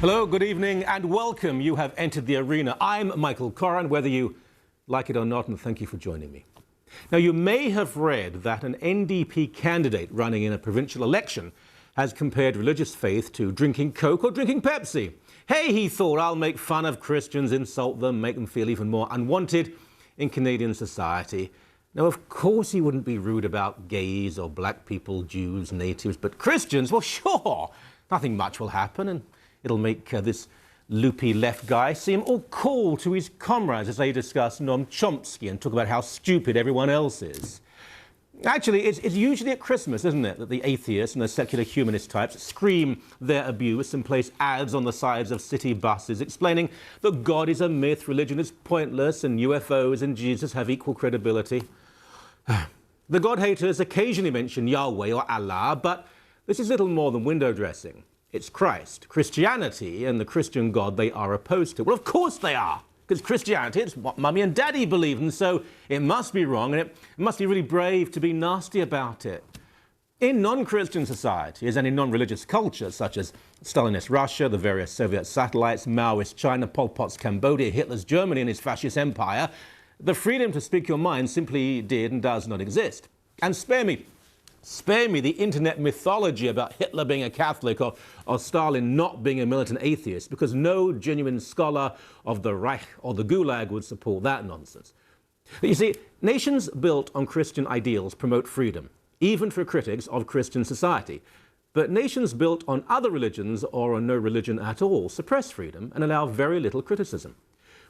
Hello, good evening, and welcome. You have entered the arena. I'm Michael Coren, whether you like it or not, and thank you for joining me. Now, you may have read that an NDP candidate running in a provincial election has compared religious faith to drinking Coke or drinking Pepsi. Hey, he thought, I'll make fun of Christians, insult them, make them feel even more unwanted in Canadian society. Now, of course, he wouldn't be rude about gays or black people, Jews, natives, but Christians, well, sure, nothing much will happen, and it'll make this loopy left guy seem all cool to his comrades as they discuss Noam Chomsky and talk about how stupid everyone else is. Actually, it's usually at Christmas, isn't it, that the atheists and the secular humanist types scream their abuse and place ads on the sides of city buses explaining that God is a myth, religion is pointless, and UFOs and Jesus have equal credibility. The God haters occasionally mention Yahweh or Allah, but this is little more than window dressing. It's Christ, Christianity, and the Christian God they are opposed to. Well, of course they are, because Christianity, it's what Mummy and Daddy believe, and so it must be wrong, and it must be really brave to be nasty about it. In non-Christian societies and in non-religious cultures, such as Stalinist Russia, the various Soviet satellites, Maoist China, Pol Pot's Cambodia, Hitler's Germany and his fascist empire, the freedom to speak your mind simply did and does not exist. And spare me the internet mythology about Hitler being a Catholic or Stalin not being a militant atheist, because no genuine scholar of the Reich or the Gulag would support that nonsense. But you see, nations built on Christian ideals promote freedom, even for critics of Christian society. But nations built on other religions or on no religion at all suppress freedom and allow very little criticism,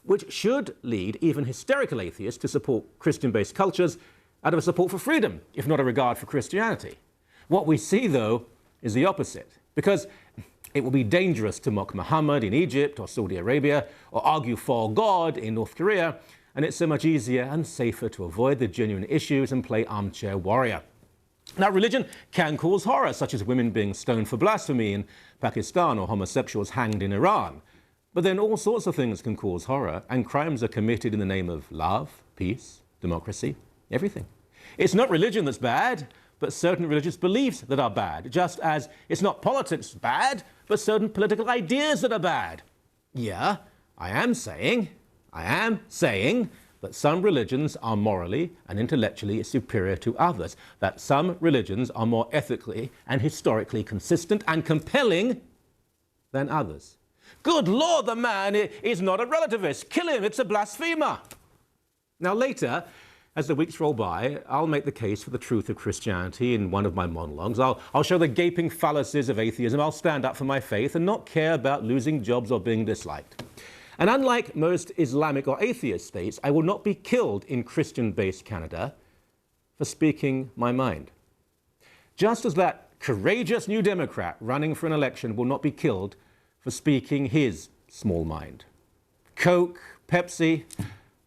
which should lead even hysterical atheists to support Christian-based cultures out of a support for freedom, if not a regard for Christianity. What we see, though, is the opposite, because it will be dangerous to mock Muhammad in Egypt or Saudi Arabia, or argue for God in North Korea, and it's so much easier and safer to avoid the genuine issues and play armchair warrior. Now, religion can cause horror, such as women being stoned for blasphemy in Pakistan or homosexuals hanged in Iran. But then all sorts of things can cause horror, and crimes are committed in the name of love, peace, democracy, everything. It's not religion that's bad, but certain religious beliefs that are bad, just as it's not politics bad, but certain political ideas that are bad. Yeah, I am saying that some religions are morally and intellectually superior to others, that some religions are more ethically and historically consistent and compelling than others. Good Lord, the man is not a relativist. Kill him, it's a blasphemer. Now later, as the weeks roll by, I'll make the case for the truth of Christianity in one of my monologues. I'll show the gaping fallacies of atheism. I'll stand up for my faith and not care about losing jobs or being disliked. And unlike most Islamic or atheist states, I will not be killed in Christian-based Canada for speaking my mind. Just as that courageous New Democrat running for an election will not be killed for speaking his small mind. Coke, Pepsi,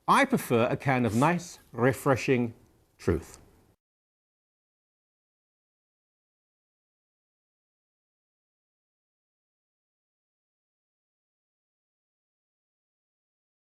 I prefer a can of nice, refreshing truth.